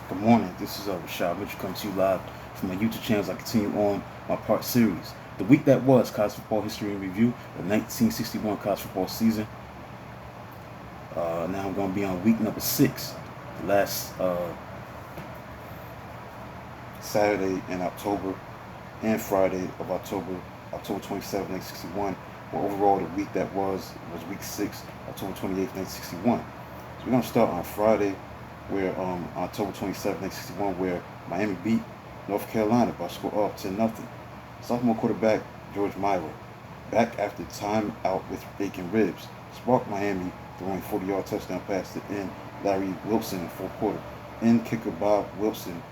Good morning. This is Rashad Mitchell coming to you live from my YouTube channel as I continue on my part series. The week that was college football history and review, the 1961 college football season. Now I'm going to be on week number 6, the last Saturday in October and Friday of October 27, 1961. Well, overall, the week that was week 6, October 28, 1961. So we're going to start on Friday, where October 27, 1961, where Miami beat North Carolina by a score of 10-0. Sophomore quarterback George Myra, back after time out with bacon ribs, sparked Miami, throwing 40-yard touchdown pass to end Larry Wilson in the fourth quarter. End kicker Bob Wilson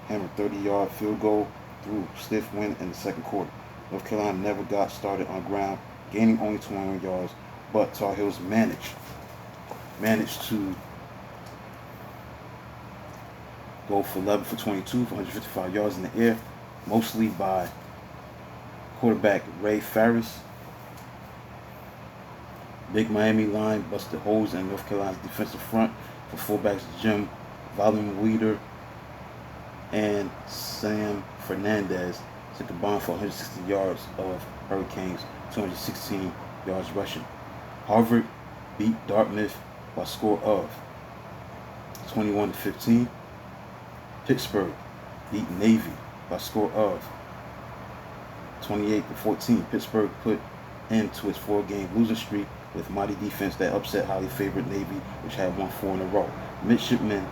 hammered 30-yard field goal through stiff wind in the second quarter. North Carolina never got started on ground, gaining only 21 yards, but Tar Heels managed to go for 11 for 22 for 155 yards in the air, mostly by quarterback Ray Farris. Big Miami line busted holes in North Carolina's defensive front for fullbacks Jim Volume and Sam Fernandez to combine for 160 yards of Hurricanes, 216 yards rushing. Harvard beat Dartmouth by a score of 21-15. Pittsburgh beat Navy by a score of 28-14. Pittsburgh put end to its 4-game losing streak with mighty defense that upset highly favored Navy, which had won 4 in a row. Midshipmen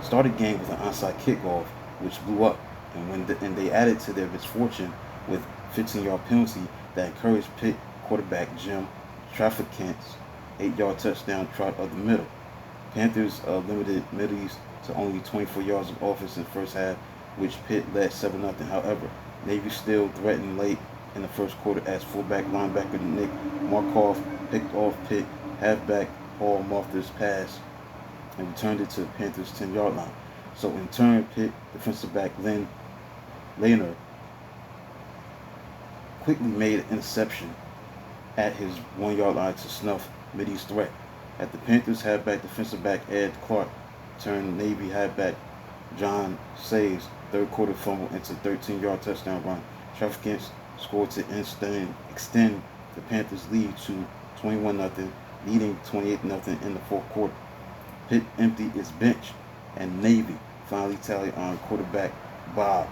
started the game with an onside kickoff, which blew up, and they added to their misfortune with 15-yard penalty that encouraged Pitt quarterback Jim Traficant's 8-yard touchdown trot of the middle. Panthers limited middies to only 24 yards of offense in the first half, which Pitt led 7-0. However, Navy still threatened late in the first quarter as fullback linebacker Nick Markoff picked off Pitt halfback Paul Martha's pass and returned it to the Panthers' 10-yard line. So in turn, Pitt defensive back Lynn Lehner quickly made an interception at his 1-yard line to snuff Middy's threat. At the Panthers halfback defensive back Ed Clark turned Navy halfback John Say's third quarter fumble into a 13-yard touchdown run. Traficants scored to extend the Panthers' lead to 21-0, leading 28-0 in the fourth quarter. Pitt emptied its bench, and Navy finally tallied on quarterback Bob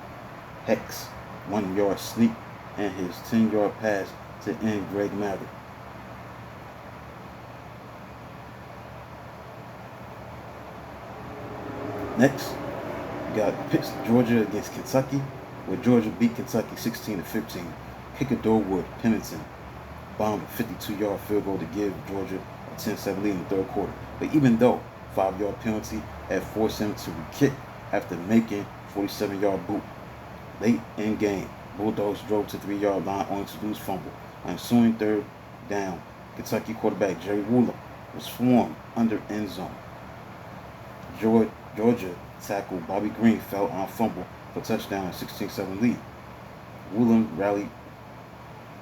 Heck's 1-yard sneak and his 10-yard pass to end Greg Mather. Next, we got Pitt, Georgia against Kentucky, where Georgia beat Kentucky 16-15. Kicker Dorwood Pennington bombed a 52-yard field goal to give Georgia a 10-7 lead in the third quarter. But even though 5-yard penalty had forced him to re-kick after making 47-yard boot. Late in game, Bulldogs drove to 3-yard line only to lose fumble. On ensuing third down, Kentucky quarterback Jerry Woollum was swarmed under end zone. Georgia tackle Bobby Green fell on fumble for touchdown and 16-7 lead. Woollum rallied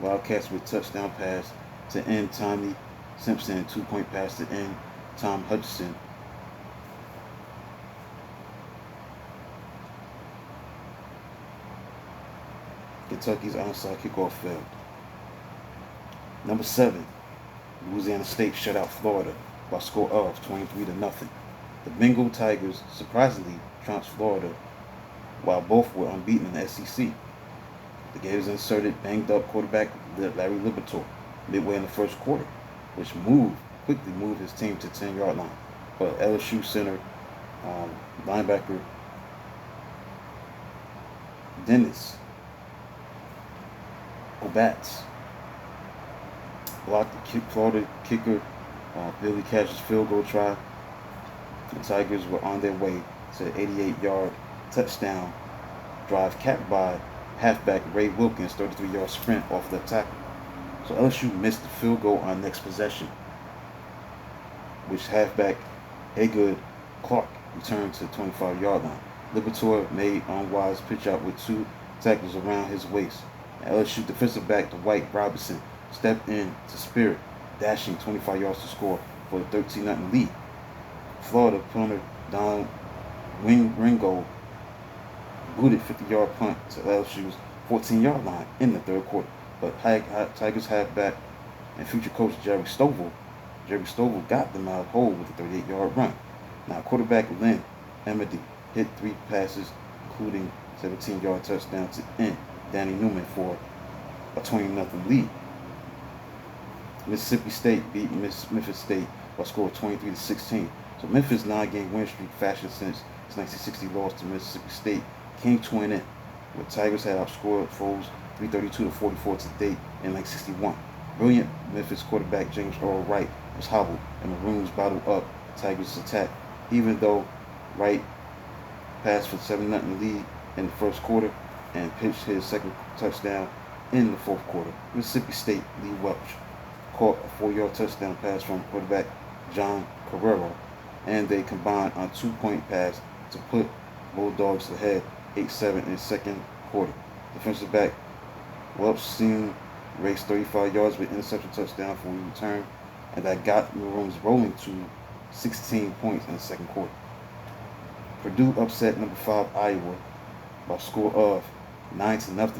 Wildcats with touchdown pass to end Tommy Simpson and 2-point pass to end Tom Hudson. Kentucky's onside kickoff failed. Number 7, Louisiana State shut out Florida by a score of 23-0. The Bengal Tigers surprisingly trounced Florida while both were unbeaten in the SEC. The Gators inserted banged-up quarterback Larry Liberatore midway in the first quarter, which quickly moved his team to 10-yard line. But LSU center linebacker Dennis Obats blocked the Florida kicker Billy Cash's field goal try. The Tigers were on their way to an 88-yard touchdown drive capped by halfback Ray Wilkins' 33-yard sprint off left tackle. So LSU missed the field goal on next possession, which halfback Hagood Clark returned to the 25-yard line. Liberatore made unwise pitch out with 2 tackles around his waist. And LSU defensive back Dwight Robinson stepped in to spirit, dashing 25 yards to score for a 13-0 lead. Florida punter Don Ringo booted 50-yard punt to LSU's 14-yard line in the third quarter. But Tigers halfback and future coach Jerry Stovall got them out of hole with a 38-yard run. Now quarterback Lynn Emedy hit 3 passes, including 17-yard touchdown to end Danny Newman for a 20-0 lead. Mississippi State beat Memphis State by a score of 23-16. So Memphis' 9-game win streak, fashioned since its 1960 loss to Mississippi State, came to an end, where Tigers had outscored foes 332-44 to date in 1961. Brilliant Memphis quarterback James Earl Wright was hobbled, and Maroons bottled up Tigers' attack, even though Wright passed for 7-0 lead in the first quarter and pitched his second touchdown in the fourth quarter. Mississippi State Lee Welch caught a 4-yard touchdown pass from quarterback John Carrero, and they combined on a 2-point pass to put Bulldogs ahead 8-7 in the second quarter. Defensive back Welch soon raced 35 yards with interception touchdown for a return, and that got Maroons rolling to 16 points in the second quarter. Purdue upset number 5 Iowa by a score of 9-0,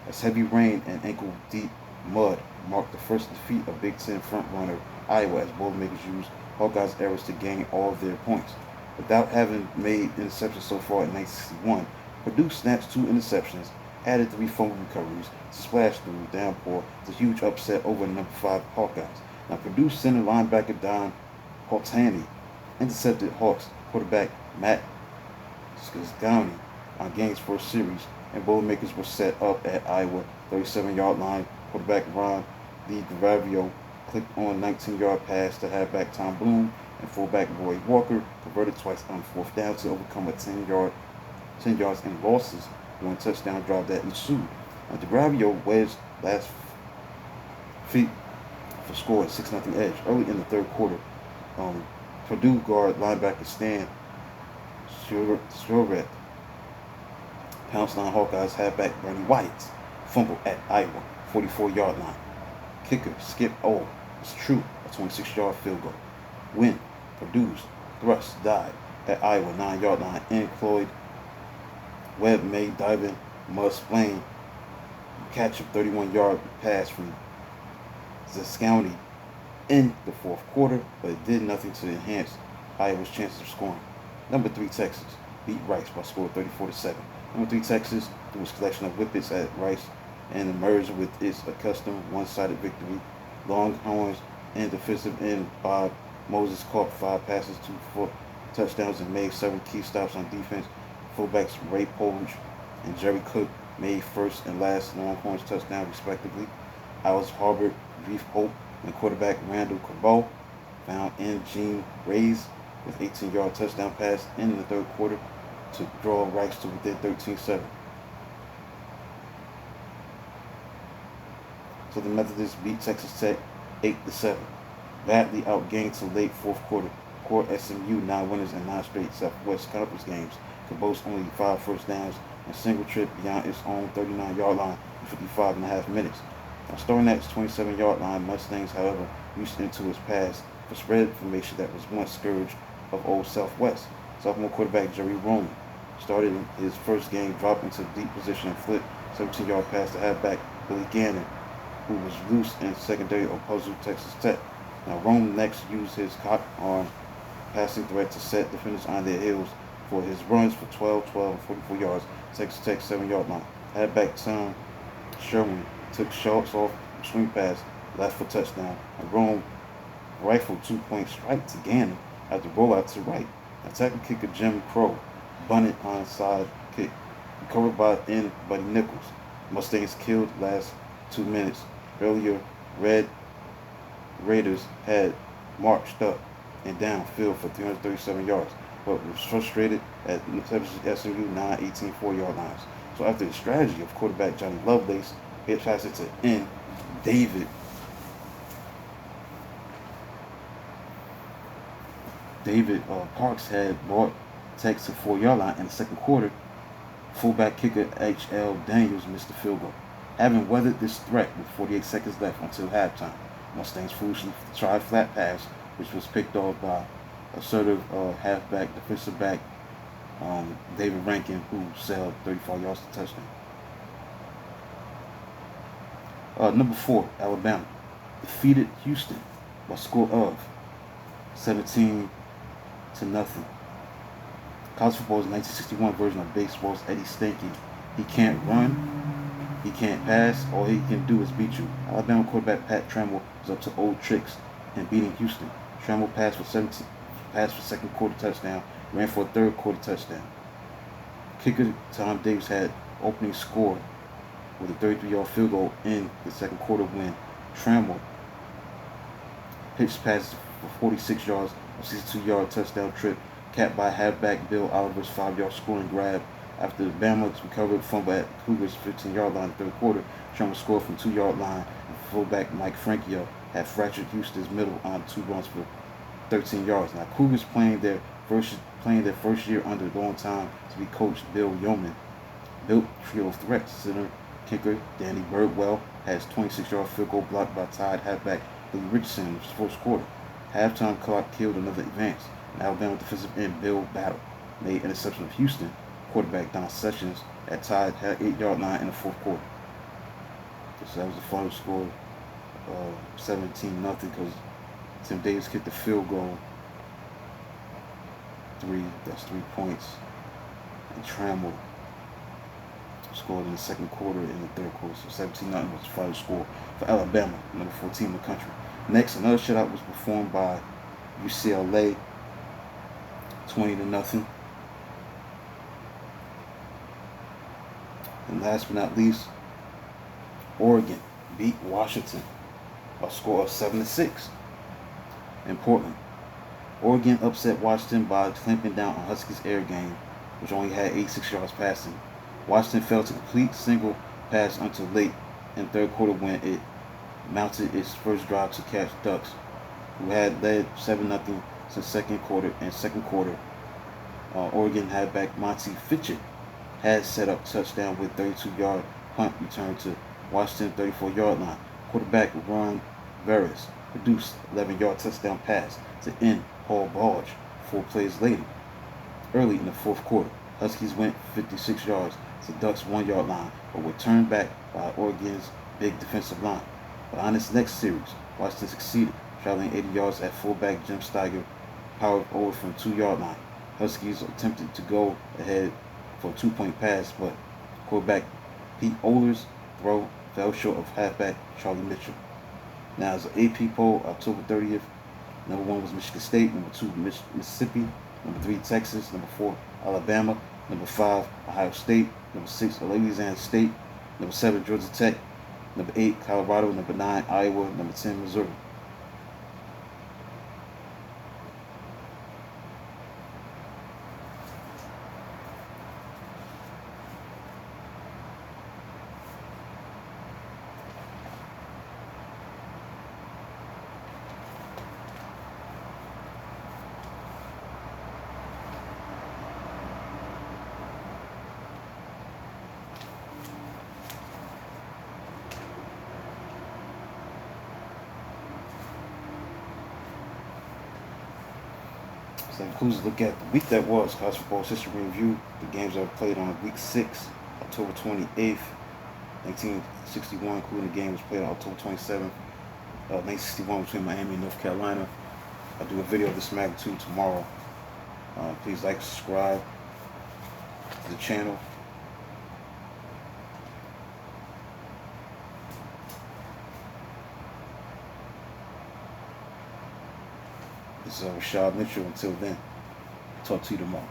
as heavy rain and ankle-deep mud marked the first defeat of Big Ten frontrunner Iowa, as Boilermakers used Hawkeyes' errors to gain all of their points. Without having made interceptions so far in 1961, Purdue snatched 2 interceptions, added 3 fumble recoveries, splashed through downpour. It's a huge upset over number 5 Hawkeyes. Now Purdue center linebacker Don Holtani intercepted Hawks quarterback Matt Scisgani on game's first series, and Boilermakers were set up at Iowa 37-yard line. Quarterback Ron DiGravio clipped on a 19-yard pass to halfback Tom Bloom, and fullback Roy Walker converted twice on 4th down to overcome a 10 yards in losses during a touchdown drive that ensued. Now DiGravio wedged last feet for scoring 6-0 edge early in the third quarter. Purdue guard linebacker Stan Schuret pounced on Hawkeyes halfback Bernie White, fumbled at Iowa 44-yard line. Kicker Skip O was true, a 26-yard field goal. Win, Purdue's thrust died at Iowa 9-yard line, and Cloyd Webb made diving mud-splain catch a 31-yard pass from Scisgani in the fourth quarter, but it did nothing to enhance Iowa's chances of scoring. Number 3 Texas beat Rice by a score of 34-7. Number 3 Texas threw its collection of whippets at Rice and emerged with its accustomed one-sided victory. Longhorns and defensive end Bob Moses caught 5 passes, 2 for touchdowns, and made 7 key stops on defense. Fullbacks Ray Polish and Jerry Cook made first and last Longhorns touchdown respectively. Alice Harbert, Reef Hope, and quarterback Randall Cabot found in Gene Reyes with 18-yard touchdown pass in the third quarter to draw Rice to within 13-7. So the Methodists beat Texas Tech 8-7. Badly outgained to late fourth quarter. Core SMU, 9 winners in 9 straight Southwest Conference games, could boast only 5 first downs and single trip beyond its own 39-yard line in 55.5 minutes. Now, starting at its 27-yard line, Mustangs, however, reached into its pass for spread formation that was once scourge of Old Southwest. Sophomore quarterback Jerry Roman started his first game, dropped into deep position and flipped 17-yard pass to halfback Billy Gannon, who was loose in secondary or puzzled Texas Tech. Now, Rome next used his cock arm passing threat to set defenders on their heels for his runs for 12, 12, and 44 yards. Texas Tech 7-yard line. Halfback Tom Sherwin took shots off swing pass left for touchdown, and Rome rifled 2-point strike to Gannon after rollout to right. Attacking kicker Jim Crow bunted onside kick, recovered by end Buddy Nichols. Mustangs killed last 2 minutes. Earlier, Raiders had marched up and downfield for 337 yards, but was frustrated at SMU 9-18 4-yard lines. So after the strategy of quarterback Johnny Lovelace, it passes to end David Parks had brought Tech to 4-yard line in the second quarter. Fullback kicker H.L. Daniels missed the field goal. Having weathered this threat with 48 seconds left until halftime, Mustangs foolishly tried flat pass, which was picked off by assertive halfback defensive back David Rankin, who sailed 35 yards to touchdown. Number 4, Alabama defeated Houston by a score of 17 to nothing. College football's 1961 version of baseball's Eddie Stanky. He can't run, he can't pass, all he can do is beat you. Alabama quarterback Pat Trammell was up to old tricks in beating Houston. Trammell passed for second quarter touchdown, ran for a third quarter touchdown. Kicker Tom Davis had opening score with a 33-yard field goal in the second quarter when Trammell pitched passes for 46 yards, a 62-yard touchdown trip, capped by halfback Bill Oliver's 5-yard scoring grab. After Bama recovered fumble at Cougars' 15-yard line in the third quarter, Trammell scored from 2-yard line, and fullback Mike Francchio had fractured Houston's middle on 2 runs for 13 yards. Now, Cougars playing their first year under longtime to be coach Bill Yeoman built trio of threats. Center kicker Danny Birdwell has 26-yard field goal blocked by tied halfback Billy Richardson in the first quarter. Halftime clock killed another advance, and Alabama defensive end Bill Battle made interception of Houston quarterback Don Sessions at tied 8-yard line in the fourth quarter. So that was the final score, 17-0, because Tim Davis kicked the field goal. That's 3 points. And Trammell scored in the second quarter and the third quarter. So 17-0 was the final score for Alabama, number 14 in the country. Next, another shutout was performed by UCLA, 20-0. And last but not least, Oregon beat Washington by a score of 7-6 in Portland. Oregon upset Washington by clamping down on Huskies' air game, which only had 86 yards passing. Washington failed to complete single pass until late in the third quarter when it mounted its first drive to catch Ducks, who had led 7-0 since second quarter. And second quarter, Oregon halfback Monty Fitchett had set up touchdown with 32-yard punt return to Washington 34-yard line. Quarterback Ron Veras produced 11-yard touchdown pass to end Paul Barge 4 plays later. Early in the fourth quarter, Huskies went 56 yards to Ducks' 1-yard line, but were turned back by Oregon's big defensive line. But on its next series, Washington succeeded, traveling 80 yards at fullback Jim Steiger powered over from 2-yard line. Huskies attempted to go ahead for a 2-point pass, but quarterback Pete Oler's throw fell short of halfback Charlie Mitchell. Now, as an AP poll, October 30th, number 1 was Michigan State, number 2 Mississippi, number 3 Texas, number 4 Alabama, number 5 Ohio State, number 6 Louisiana State, number 7 Georgia Tech, number 8 Colorado, number 9 Iowa, number 10 Missouri. So that includes a look at the week that was, college football history review, the games that were played on week 6, October 28th, 1961, including the game was played on October 27th, 1961 between Miami and North Carolina. I'll do a video of this magnitude tomorrow. Please like, subscribe to the channel. This is Rashad Mitchell. Until then, talk to you tomorrow.